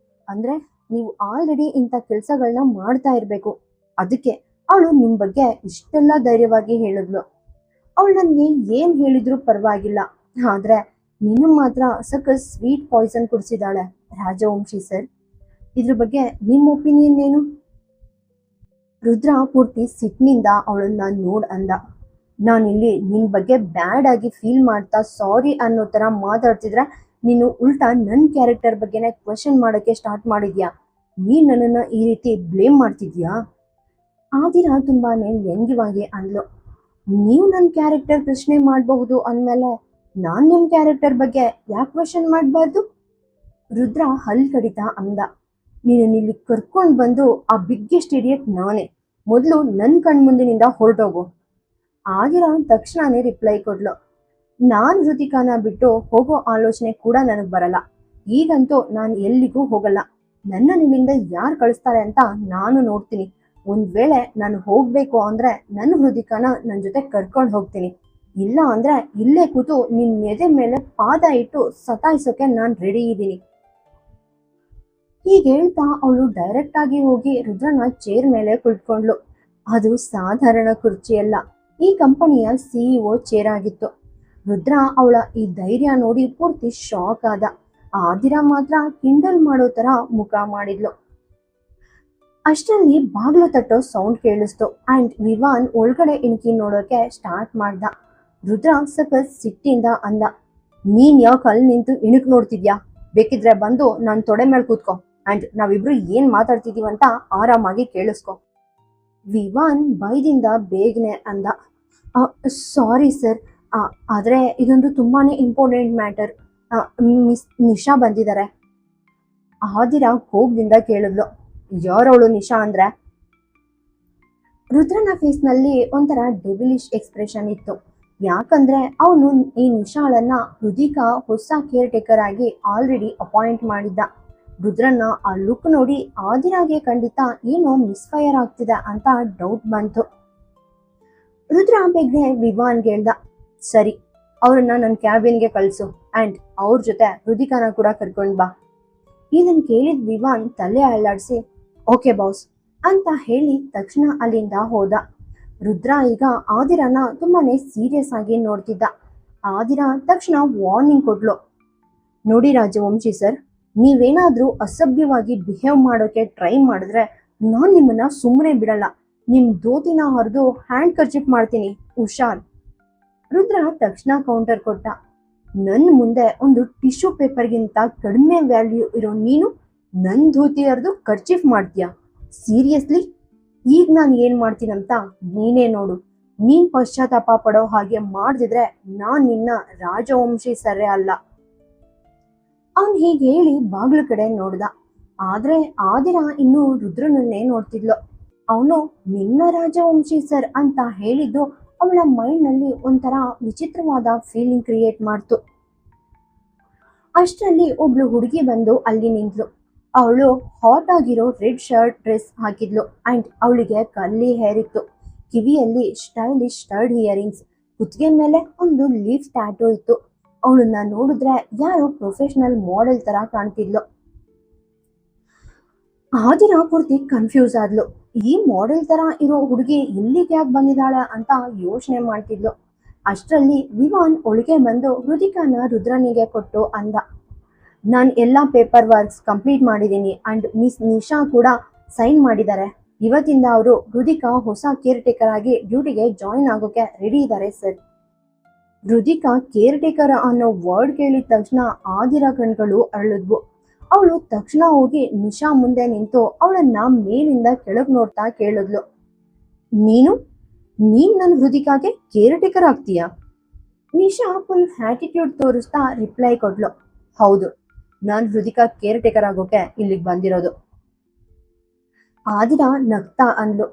ಅಂದ್ರೆ ನೀವು ಆಲ್ರೆಡಿ ಇಂಥ ಕೆಲಸಗಳನ್ನ ಮಾಡ್ತಾ ಇರ್ಬೇಕು. ಅದಕ್ಕೆ ಅವಳು ನಿಮ್ ಬಗ್ಗೆ ಇಷ್ಟೆಲ್ಲ ಧೈರ್ಯವಾಗಿ ಹೇಳಿದ್ಲು. ಅವಳು ನನ್ಗೆ ಏನ್ ಹೇಳಿದ್ರು ಪರವಾಗಿಲ್ಲ, ಆದ್ರೆ ನಿನ್ನ ಮಾತ್ರ ಸಖತ್ ಸ್ವೀಟ್ ಪಾಯ್ಸನ್ ಕುಡಿಸಿದಾಳೆ ರಾಜವಂಶಿ ಸರ್. ಇದ್ರ ಬಗ್ಗೆ ನಿಮ್ಮ ಒಪಿನಿಯನ್ ಏನು? ರುದ್ರ ಪೂರ್ತಿ ಸಿಟ್ನಿಂದ ಅವಳನ್ನ ನೋಡ್ ಅಂದ, ನಾನಿಲ್ಲಿ ನಿನ್ ಬಗ್ಗೆ ಬ್ಯಾಡ್ ಆಗಿ ಫೀಲ್ ಮಾಡ್ತಾ ಸಾರಿ ಅನ್ನೋ ತರ ಮಾತಾಡ್ತಿದ್ರೆ ನೀನು ಉಲ್ಟಾ ನನ್ನ ಕ್ಯಾರೆಕ್ಟರ್ ಬಗ್ಗೆನೇ ಕ್ವೆಶನ್ ಮಾಡೋಕೆ ಸ್ಟಾರ್ಟ್ ಮಾಡಿದ್ಯಾ? ನೀನ್ ನನ್ನನ್ನ ಈ ರೀತಿ ಬ್ಲೇಮ್ ಮಾಡ್ತಿದ್ಯಾ? ಆದಿರಾ ತುಂಬಾನೇ ವ್ಯಂಗ್ಯವಾಗಿ ಅಂದ್ಲು, ನೀವು ನನ್ನ ಕ್ಯಾರೆಕ್ಟರ್ ಪ್ರಶ್ನೆ ಮಾಡಬಹುದು ಅಂದ್ಮೇಲೆ ನಾನ್ ನಿಮ್ ಕ್ಯಾರೆಕ್ಟರ್ ಬಗ್ಗೆ ಯಾಕೆ ಕ್ವೆಶನ್ ಮಾಡಬಾರ್ದು? ರುದ್ರ ಹಲ್ ಕಡಿತಾ ಅಂದ, ನೀನು ಇಲ್ಲಿ ಕರ್ಕೊಂಡು ಬಂದು ಆ ಬಿಗ್ಗೆಸ್ಟ್ ಇಡಿಯಟ್ ನಾನೇ. ಮೊದಲು ನನ್ನ ಕಣ್ಮುಂದಿನಿಂದ ಹೊರಟೋಗು. ಆದಿರಾ ತಕ್ಷಣನೇ ರಿಪ್ಲೈ ಕೊಡ್ಲು, ನಾನ್ ಋತಿಕಾನ ಬಿಟ್ಟು ಹೋಗೋ ಆಲೋಚನೆ ಕೂಡ ನನಗ್ ಬರಲ್ಲ. ಈಗಂತೂ ನಾನು ಎಲ್ಲಿಗೂ ಹೋಗಲ್ಲ. ನನ್ನ ನಿಮ್ಮಿಂದ ಯಾರು ಕಳಿಸ್ತಾರೆ ಅಂತ ನಾನು ನೋಡ್ತೀನಿ. ಒಂದ್ ವೇಳೆ ನಾನು ಹೋಗ್ಬೇಕು ಅಂದ್ರೆ ನನ್ನ ಹೃದಿಕಾನ ನನ್ನ ಜೊತೆ ಕರ್ಕೊಂಡು ಹೋಗ್ತೀನಿ. ಇಲ್ಲ ಅಂದ್ರೆ ಇಲ್ಲೇ ಕೂತು ನಿನ್ ಎದೆ ಮೇಲೆ ಪಾದ ಇಟ್ಟು ಸತಾಯಿಸೋಕೆ ನಾನ್ ರೆಡಿ ಇದ್ದೀನಿ. ಹೀಗೆ ಹೇಳ್ತಾ ಅವಳು ಡೈರೆಕ್ಟ್ ಆಗಿ ಹೋಗಿ ರುದ್ರನ ಚೇರ್ ಮೇಲೆ ಕುಳಿತುಕೊಂಡ್ಲು. ಅದು ಸಾಧಾರಣ ಕುರ್ಚಿಯಲ್ಲ, ಈ ಕಂಪನಿಯ ಸಿಇಒ ಚೇರ್ ಆಗಿತ್ತು. ರುದ್ರ ಅವಳ ಈ ಧೈರ್ಯ ನೋಡಿ ಪೂರ್ತಿ ಶಾಕ್ ಆದ. ಆದಿರಾ ಮಾತ್ರ ಕಿಂಡಲ್ ಮಾಡೋ ತರ ಮುಖ ಮಾಡಿದ್ಲು. ಅಷ್ಟರಲ್ಲಿ ಬಾಗ್ಲು ತಟ್ಟೋ ಸೌಂಡ್ ಕೇಳಿಸ್ತು ಅಂಡ್ ವಿವಾನ್ ಒಳಗಡೆ ಇಣಕಿ ನೋಡೋಕೆ ಸ್ಟಾರ್ಟ್ ಮಾಡ್ದ. ರುದ್ರ ಸಖತ್ ಸಿಟ್ಟಿಂದ ಅಂದ, ನೀನ್ ಯಾಕೆ ಅಲ್ಲಿ ನಿಂತು ಇಣಕ್ ನೋಡ್ತಿದ್ಯಾ? ಬೇಕಿದ್ರೆ ಬಂದು ನನ್ ತೊಡೆ ಮೇಲೆ ಕೂತ್ಕೋ ಅಂಡ್ ನಾವಿಬ್ರು ಏನ್ ಮಾತಾಡ್ತಿದೀವಂತ ಆರಾಮಾಗಿ ಕೇಳಿಸ್ಕೊ. ವಿವಾನ್ ಭಯದಿಂದ ಬೇಗನೆ ಅಂದ, ಸಾರಿ ಸರ್, ಆದ್ರೆ ಇದೊಂದು ತುಂಬಾನೇ ಇಂಪಾರ್ಟೆಂಟ್ ಮ್ಯಾಟರ್. ಮಿಸ್ ನಿಶಾ ಬಂದಿದ್ದಾರೆ. ಆದಿರಾ ಕೋಪದಿಂದ ಕೇಳಿದ್ಲು, ಯಾರವಳು ನಿಶಾ ಅಂದ್ರೆ? ರುದ್ರನ ಫೇಸ್ ನಲ್ಲಿ ಒಂಥರ ಡೆವಿಲಿಶ್ ಎಕ್ಸ್ಪ್ರೆಷನ್ ಇತ್ತು. ಯಾಕಂದ್ರೆ ಅವನು ಈ ನಿಶಾಳನ್ನ ರುದಿಕಾ ಹೊಸ ಕೇರ್ ಟೇಕರ್ ಆಗಿ ಆಲ್ರೆಡಿ ಅಪಾಯಿಂಟ್ ಮಾಡಿದ್ದ. ರುದ್ರನ್ನ ಆ ಲುಕ್ ನೋಡಿ ಆದಿರಾಗೆ ಖಂಡಿತ ಏನೋ ಮಿಸ್ಫೈರ್ ಆಗ್ತಿದೆ ಅಂತ ಡೌಟ್ ಬಂತು. ರುದ್ರ ಬೇಗನೆ ವಿವಾನ್ಗೆ ಹೇಳ್ದ, ಸರಿ, ಅವ್ರನ್ನ ನನ್ನ ಕ್ಯಾಬಿನ್ಗೆ ಕಳ್ಸು ಅಂಡ್ ಅವ್ರ ಜೊತೆ ರುದಿಕಾನ ಕೂಡ ಕರ್ಕೊಂಡ್ ಬಾ. ಇದನ್ ಕೇಳಿದ ವಿವಾನ್ ತಲೆ ಅಲ್ಲಾಡ್ಸಿ ಓಕೆ ಬಾಸ್ ಅಂತ ಹೇಳಿ ತಕ್ಷಣ ಅಲ್ಲಿಂದ ಹೋದ. ರುದ್ರ ಈಗ ಆದಿರಾನ ತುಂಬಾನೇ ಸೀರಿಯಸ್ ಆಗಿ ನೋಡ್ತಿದ್ದ. ಆದಿರಾ ತಕ್ಷಣ ವಾರ್ನಿಂಗ್ ಕೊಡ್ಲು, ನೋಡಿ ರಾಜವಂಶಿ ಸರ್, ನೀವೇನಾದ್ರೂ ಅಸಭ್ಯವಾಗಿ ಬಿಹೇವ್ ಮಾಡೋಕೆ ಟ್ರೈ ಮಾಡಿದ್ರೆ ನಾನ್ ನಿಮ್ಮನ್ನ ಸುಮ್ಮನೆ ಬಿಡಲ್ಲ. ನಿಮ್ ಧೋತಿನ ಹರಿದು ಹ್ಯಾಂಡ್ ಕರ್ಚಿಪ್ ಮಾಡ್ತೀನಿ, ಹುಷಾರ್. ರುದ್ರ ತಕ್ಷಣ ಕೌಂಟರ್ ಕೊಟ್ಟ, ನನ್ ಮುಂದೆ ಒಂದು ಟಿಶ್ಯೂ ಪೇಪರ್ಗಿಂತ ಕಡಿಮೆ ವ್ಯಾಲ್ಯೂ ಇರೋ ನೀನು ನನ್ ಧೋತಿ ಹರಿದು ಕರ್ಚಿಫ್ ಮಾಡ್ತೀಯಾ? ಸೀರಿಯಸ್ಲಿ? ಈಗ ನಾನು ಏನ್ ಮಾಡ್ತೀನಂತ ನೀನೇ ನೋಡು. ನೀನ್ ಪಶ್ಚಾತ್ತಾಪ ಪಡೋ ಹಾಗೆ ಮಾಡ್ದಿದ್ರೆ ನಾನ್ ನಿನ್ನ ರಾಜವಂಶಿ ಸರೇ ಅಲ್ಲ. ಅವನ್ ಹೀಗೆ ಹೇಳಿ ಬಾಗ್ಲು ಕಡೆ ನೋಡ್ದ. ಆದ್ರೆ ಆದಿರಾ ಇನ್ನು ರುದ್ರನನ್ನೇ ನೋಡ್ತಿದ್ಲು. ಅವನು ನಿನ್ನ ರಾಜವಂಶಿ ಸರ್ ಅಂತ ಹೇಳಿದ್ದು ಅವಳ ಮೈಂಡ್ ನಲ್ಲಿ ಒಂಥರ ವಿಚಿತ್ರವಾದ ಫೀಲಿಂಗ್ ಕ್ರಿಯೇಟ್ ಮಾಡ್ತು. ಅಷ್ಟರಲ್ಲಿ ಒಬ್ಳು ಹುಡುಗಿ ಬಂದು ಅಲ್ಲಿ ನಿಂತ್ಲು. ಅವಳು ಹಾಟ್ ಆಗಿರೋ ರೆಡ್ ಶರ್ಟ್ ಡ್ರೆಸ್ ಹಾಕಿದ್ಲು ಅಂಡ್ ಅವಳಿಗೆ ಕರ್ಲಿ ಹೇರ್ ಇತ್ತು. ಕಿವಿಯಲ್ಲಿ ಸ್ಟೈಲಿಶ್ ಸ್ಟಡ್ ಇಯರಿಂಗ್ಸ್, ಕುತ್ತಿಗೆ ಮೇಲೆ ಒಂದು ಲೀಫ್ ಟ್ಯಾಟೂ ಇತ್ತು. ಅವಳನ್ನ ನೋಡಿದ್ರೆ ಯಾರೋ ಪ್ರೊಫೆಷನಲ್ ಮಾಡೆಲ್ ತರ ಕಾಣ್ತಿದ್ಲು. ಆದಿರಾ ಪೂರ್ತಿ ಕನ್ಫ್ಯೂಸ್ ಆದ್ಲು. ಈ ಮಾಡೆಲ್ ತರ ಇರೋ ಹುಡುಗಿ ಇಲ್ಲಿಗೆ ಯಾಕೆ ಬಂದಿದ್ದಾಳೆ ಅಂತ ಯೋಚನೆ ಮಾಡ್ತಿದ್ಲು. ಅಷ್ಟರಲ್ಲಿ ವಿವಾನ್ ಒಳಗೆ ಬಂದು ರುದಿಕಾನ ರುದ್ರನಿಗೆ ಕೊಟ್ಟು ಅಂದ, ನಾನು ಎಲ್ಲಾ ಪೇಪರ್ ವರ್ಕ್ಸ್ ಕಂಪ್ಲೀಟ್ ಮಾಡಿದ್ದೀನಿ ಅಂಡ್ ಮಿಸ್ ನಿಶಾ ಕೂಡ ಸೈನ್ ಮಾಡಿದ್ದಾರೆ. ಇವತ್ತಿಂದ ಅವರು ರುದಿಕಾ ಹೊಸ ಕೇರ್ ಟೇಕರ್ ಆಗಿ ಡ್ಯೂಟಿಗೆ ಜಾಯಿನ್ ಆಗೋಕೆ ರೆಡಿ ಇದ್ದಾರೆ ಸರ್. ರುದಿಕಾ ಕೇರ್ ಟೇಕರ್ ಅನ್ನೋ ವರ್ಡ್ ಕೇಳಿದ ತಕ್ಷಣ ಆದಿರಾ ಕಣ್ಗಳು ಅರಳಿದ್ವು. ಅವಳು ತಕ್ಷಣ ಹೋಗಿ ನಿಶಾ ಮುಂದೆ ನಿಂತು ಅವಳನ್ನ ಮೇಲಿಂದ ಕೆಳಗ್ ನೋಡ್ತಾ ಕೇಳಿದ್ಲು, ನೀನ್ ನನ್ನ ಹೃದಿಕಾಗೆ ಕೇರ್ ಟೇಕರ್ ಆಗ್ತೀಯಾ? ನಿಶಾ ಫುಲ್ ಆಟಿಟ್ಯೂಡ್ ತೋರಿಸ್ತಾ ರಿಪ್ಲೈ ಕೊಡ್ಲು, ಹೌದು, ನಾನ್ ಹೃದಿಕಾ ಕೇರ್ ಟೇಕರ್ ಆಗೋಕೆ ಇಲ್ಲಿಗೆ ಬಂದಿರೋದು. ಆದಿರಾ ನಗ್ತಾ ಅಂದ್ಲು,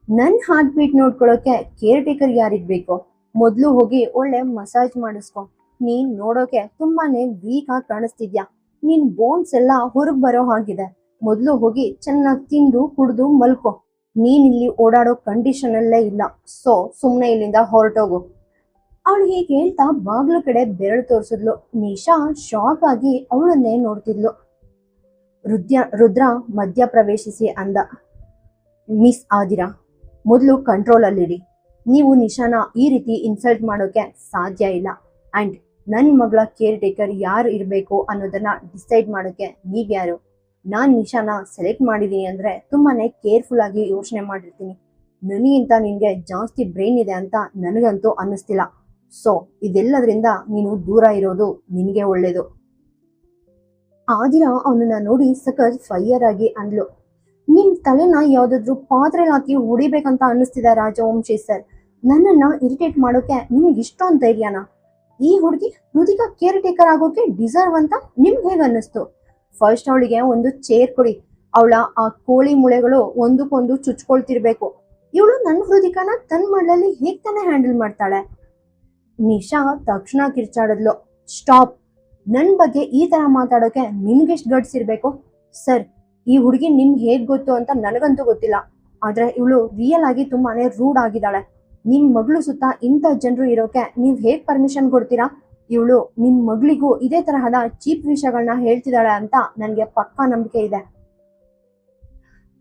ನನ್ ಹಾರ್ಟ್ ಬೀಟ್ ನೋಡ್ಕೊಳ್ಳೋಕೆ ಕೇರ್ ಟೇಕರ್ ಯಾರಿಗ್ ಬೇಕು? ಮೊದ್ಲು ಹೋಗಿ ಒಳ್ಳೆ ಮಸಾಜ್ ಮಾಡಿಸ್ಕೊ. ನೀನ್ ನೋಡೋಕೆ ತುಂಬಾನೇ ವೀಕ್ ಆಗಿ ಕಾಣಿಸ್ತಿದ್ಯಾ. ನಿನ್ ಬೋನ್ಸ್ ಎಲ್ಲ ಹೊರಗ್ ಬರೋ ಹಾಗಿದೆ. ಮೊದ್ಲು ಹೋಗಿ ಚೆನ್ನಾಗಿ ತಿಂದು ಕುಡ್ದು ಮಲ್ಕೊ. ನೀನ್ ಇಲ್ಲಿ ಓಡಾಡೋ ಕಂಡೀಷನ್ ಅಲ್ಲೇ ಇಲ್ಲ. ಸೊ ಸುಮ್ನೆ ಇಲ್ಲಿಂದ ಹೊರಟೋಗು. ಅವಳು ಹೀಗೆ ಹೇಳ್ತಾ ಬಾಗ್ಲು ಕಡೆ ಬೆರಳು ತೋರಿಸಿದ್ಲು. ನಿಶಾ ಶಾಕ್ ಆಗಿ ಅವಳನ್ನೇ ನೋಡ್ತಿದ್ಲು. ರುದ್ರ ಮಧ್ಯ ಪ್ರವೇಶಿಸಿ ಅಂದ, ಮಿಸ್ ಆದಿರಾ, ಮೊದಲು ಕಂಟ್ರೋಲ್ ಅಲ್ಲಿರಿ. ನೀವು ನಿಶಾನ ಈ ರೀತಿ ಇನ್ಸಲ್ಟ್ ಮಾಡೋಕೆ ಸಾಧ್ಯ ಇಲ್ಲ ಅಂಡ್ ನನ್ನ ಮಗಳ ಕೇರ್ ಟೇಕರ್ ಯಾರು ಇರಬೇಕು ಅನ್ನೋದನ್ನ ಡಿಸೈಡ್ ಮಾಡೋಕೆ ನೀವ್ಯಾರು? ನಾನ್ ನಿಶಾನ ಸೆಲೆಕ್ಟ್ ಮಾಡಿದೀನಿ ಅಂದ್ರೆ ತುಂಬಾನೇ ಕೇರ್ಫುಲ್ ಆಗಿ ಯೋಚನೆ ಮಾಡಿರ್ತೀನಿ. ನನಗಿಂತ ನಿನ್ಗೆ ಜಾಸ್ತಿ ಬ್ರೈನ್ ಇದೆ ಅಂತ ನನಗಂತೂ ಅನ್ನಿಸ್ತಿಲ್ಲ. ಸೊ ಇದೆಲ್ಲದ್ರಿಂದ ನೀನು ದೂರ ಇರೋದು ನಿನಗೆ ಒಳ್ಳೇದು. ಆದಿರಾ ಅವನನ್ನ ನೋಡಿ ಸಖತ್ ಫೈಯರ್ ಆಗಿ ಅಂದ್ಲು, ನಿಮ್ ತಲೆನ ಯಾವ್ದಾದ್ರು ಪಾತ್ರೆಲ್ ಹಾಕಿ ಹೊಡಿಬೇಕಂತ ಅನ್ನಿಸ್ತಿದೆ ರಾಜವಂಶಿ ಸರ್. ನನ್ನನ್ನ ಇರಿಟೇಟ್ ಮಾಡೋಕೆ ನಿಮ್ಗೆ ಇಷ್ಟೊಂದು ಧೈರ್ಯನಾ? ಈ ಹುಡುಗಿ ರುದಿಕಾ ಕೇರ್ ಟೇಕರ್ ಆಗೋಕೆ ಡಿಸರ್ವ್ ಅಂತ ನಿಮ್ಗೆ ಹೇಗೆ ಅನ್ನಿಸ್ತು? ಫಸ್ಟ್ ಅವಳಿಗೆ ಒಂದು ಚೇರ್ ಕೊಡಿ. ಅವಳ ಆ ಕೋಳಿ ಮುಳೆಗಳು ಒಂದಕ್ಕೊಂದು ಚುಚ್ಕೊಳ್ತಿರ್ಬೇಕು. ಇವಳು ನನ್ನ ಹೃದಿಕಾನ ತನ್ನ ಮಳ್ಳಲ್ಲಿ ಹೇಗ್ ತಾನೇ ಹ್ಯಾಂಡಲ್ ಮಾಡ್ತಾಳೆ? ನಿಶಾ ತಕ್ಷಣ ಕಿರ್ಚಾಡಿದ್ಲು, ಸ್ಟಾಪ್. ನನ್ ಬಗ್ಗೆ ಈ ತರ ಮಾತಾಡೋಕೆ ನಿಮ್ಗೆಷ್ಟು ಗಟ್ಸ್ ಇರ್ಬೇಕು? ಸರ್, ಈ ಹುಡುಗಿ ನಿಮ್ಗೆ ಹೇಗ್ ಗೊತ್ತು ಅಂತ ನನಗಂತೂ ಗೊತ್ತಿಲ್ಲ. ಆದ್ರೆ ಇವಳು ರಿಯಲ್ ಆಗಿ ತುಂಬಾನೇ ರೂಡ್ ಆಗಿದ್ದಾಳೆ. ನಿಮ್ ಮಗಳು ಸುತ್ತ ಇಂಥ ಜನರು ಇರೋಕೆ ನೀವ್ ಹೇಗ್ ಪರ್ಮಿಷನ್ ಕೊಡ್ತೀರಾ? ಇವಳು ನಿಮ್ ಮಗಳಿಗೂ ಇದೇ ತರಹದ ಚೀಪ್ ವಿಷಯಗಳನ್ನ ಹೇಳ್ತಿದ್ದಾಳೆ ಅಂತ ನನ್ಗೆ ಪಕ್ಕಾ ನಂಬಿಕೆ ಇದೆ.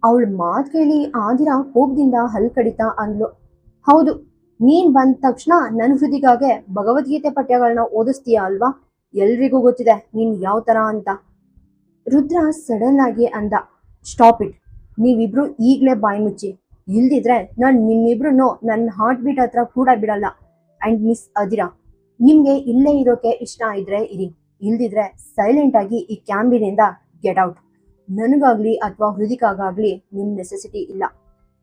ಅವಳ ಮಾತ್ ಕೇಳಿ ಆದಿರಾ ಕೋಪದಿಂದ ಹಲ್ ಕಡಿತಾ ಅಂದ್ಲು. ಹೌದು, ನೀನ್ ಬಂದ ತಕ್ಷಣ ನನ್ ಹೃದಿಗಾಗೆ ಭಗವದ್ಗೀತೆ ಪಠ್ಯಗಳನ್ನ ಓದಿಸ್ತೀಯ ಅಲ್ವಾ? ಎಲ್ರಿಗೂ ಗೊತ್ತಿದೆ ನೀನ್ ಯಾವ ತರ ಅಂತ. ರುದ್ರ ಸಡನ್ ಆಗಿ ಅಂದ, ಸ್ಟಾಪ್ ಇಟ್. ನೀವಿಬ್ರು ಈಗ್ಲೇ ಬಾಯಿ ಮುಚ್ಚಿ, ಇಲ್ದಿದ್ರೆ ನಾನ್ ನಿಮ್ಮಿಬ್ರು ನನ್ನ ಹಾರ್ಟ್ ಬೀಟ್ ಹತ್ರ ಕೂಡ ಬಿಡಲ್ಲ. ಅಂಡ್ ಮಿಸ್ ಅದಿರಾ, ನಿಮ್ಗೆ ಇಲ್ಲೇ ಇರೋಕೆ ಇಷ್ಟ ಇದ್ರೆ ಇರಿ, ಇಲ್ದಿದ್ರೆ ಸೈಲೆಂಟ್ ಆಗಿ ಈ ಕ್ಯಾಂಬಿನಿಂದ ಗೆಟ್ ಔಟ್. ನನಗಾಗ್ಲಿ ಅಥವಾ ಹೃದಿಕಾಗಾಗ್ಲಿ ನಿಮ್ ನೆಸೆಸಿಟಿ ಇಲ್ಲ.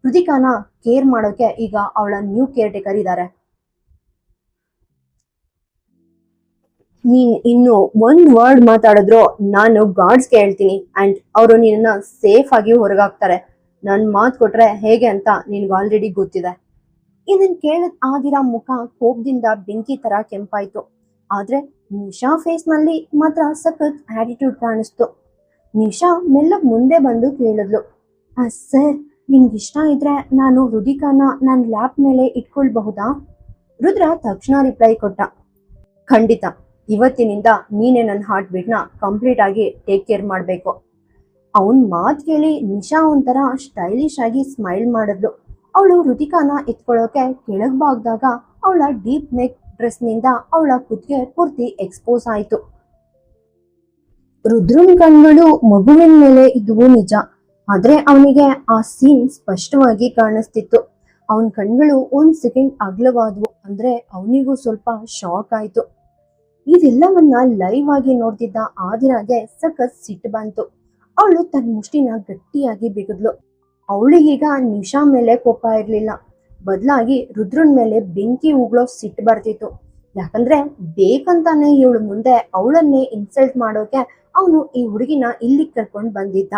ಹೃದಿಕಾನ ಕೇರ್ ಮಾಡೋಕೆ ಈಗ ಅವಳ ನ್ಯೂ ಕೇರ್ ಟೇಕರ್ ಇದ್ದಾರೆ. ನೀನ್ ಇನ್ನು ಒಂದ್ ವರ್ಡ್ ಮಾತಾಡಿದ್ರು ನಾನು ಗಾರ್ಡ್ಸ್ಗೆ ಹೇಳ್ತೀನಿ ಅಂಡ್ ಅವರು ನಿನ್ನ ಸೇಫ್ ಆಗಿ ಹೊರಗಾಕ್ತಾರೆ. ನನ್ ಮಾತ್ ಕೊಟ್ರೆ ಹೇಗೆ ಅಂತ ನಿನ್ಗೆ ಆಲ್ರೆಡಿ ಗೊತ್ತಿದೆ. ಇದನ್ ಕೇಳಿದ್ ಆದಿರಾ ಮುಖ ಕೋಪದಿಂದ ಬೆಂಕಿ ತರ ಕೆಂಪಾಯ್ತು. ಆದ್ರೆ ನಿಶಾ ಫೇಸ್ ನಲ್ಲಿ ಮಾತ್ರ ಸಖತ್ ಆಟಿಟ್ಯೂಡ್ ಕಾಣಿಸ್ತು. ನಿಶಾ ಮೆಲ್ಲಗ್ ಮುಂದೆ ಬಂದು ಕೇಳಿದ್ಲು, ಸರ್, ನಿಮ್ಗಿಷ್ಟ ಇದ್ರೆ ನಾನು ರುದಿಕಾನ ನನ್ನ ಲ್ಯಾಪ್ ಮೇಲೆ ಇಟ್ಕೊಳ್ಬಹುದಾ? ರುದ್ರ ತಕ್ಷಣ ರಿಪ್ಲೈ ಕೊಟ್ಟ, ಖಂಡಿತ. ಇವತ್ತಿನಿಂದ ನೀನೇ ನನ್ನ ಹಾರ್ಟ್ ಬೀಟ್ನ ಕಂಪ್ಲೀಟ್ ಆಗಿ ಟೇಕ್ ಕೇರ್ ಮಾಡಬೇಕು. ಅವನ್ ಮಾತ್ ಕೇಳಿ ನಿಶಾ ಒಂಥರ ಸ್ಟೈಲಿಶ್ ಆಗಿ ಸ್ಮೈಲ್ ಮಾಡಿದ್ಲು. ಅವಳು ರುದಿಕಾನ ಎತ್ಕೊಳ್ಳೋಕೆ ಕೆಳಗ್ ಬಾಗ್ದಾಗ ಅವಳ ಡೀಪ್ ನೆಕ್ ಡ್ರೆಸ್ನಿಂದ ಅವಳ ಕುತ್ತಿಗೆ ಪೂರ್ತಿ ಎಕ್ಸ್ಪೋಸ್ ಆಯ್ತು. ರುದ್ರನ್ ಕಣ್ಗಳು ಮಗುವಿನ ಮೇಲೆ ಇದ್ವು ನಿಜ, ಆದ್ರೆ ಅವನಿಗೆ ಆ ಸೀನ್ ಸ್ಪಷ್ಟವಾಗಿ ಕಾಣಿಸ್ತಿತ್ತು. ಅವನ್ ಕಣ್ಗಳು ಒಂದ್ ಸೆಕೆಂಡ್ ಅಗಲವಾದ್ವು. ಅಂದ್ರೆ ಅವನಿಗೂ ಸ್ವಲ್ಪ ಶಾಕ್ ಆಯ್ತು. ಇದೆಲ್ಲವನ್ನ ಲೈವ್ ಆಗಿ ನೋಡ್ತಿದ್ದ ಆದಿರಾಗೆ ಸಖತ್ ಸಿಟ್ಟು ಬಂತು. ಅವಳು ತನ್ನ ಮುಷ್ಟಿನ ಗಟ್ಟಿಯಾಗಿ ಬಿಗಿದ್ಲು. ಅವಳಿಗೀಗ ನಿಶಾ ಮೇಲೆ ಕೋಪ ಇರ್ಲಿಲ್ಲ, ಬದಲಾಗಿ ರುದ್ರನ್ ಮೇಲೆ ಬೆಂಕಿ ಉಗ್ಳೋ ಸಿಟ್ಟು ಬರ್ತಿತ್ತು. ಯಾಕಂದ್ರೆ ಬೇಕಂತಾನೆ ಇವಳು ಮುಂದೆ ಅವಳನ್ನೇ ಇನ್ಸಲ್ಟ್ ಮಾಡೋಕೆ ಅವನು ಈ ಹುಡುಗಿನ ಇಲ್ಲಿಗೆ ಕರ್ಕೊಂಡು ಬಂದಿದ್ದ.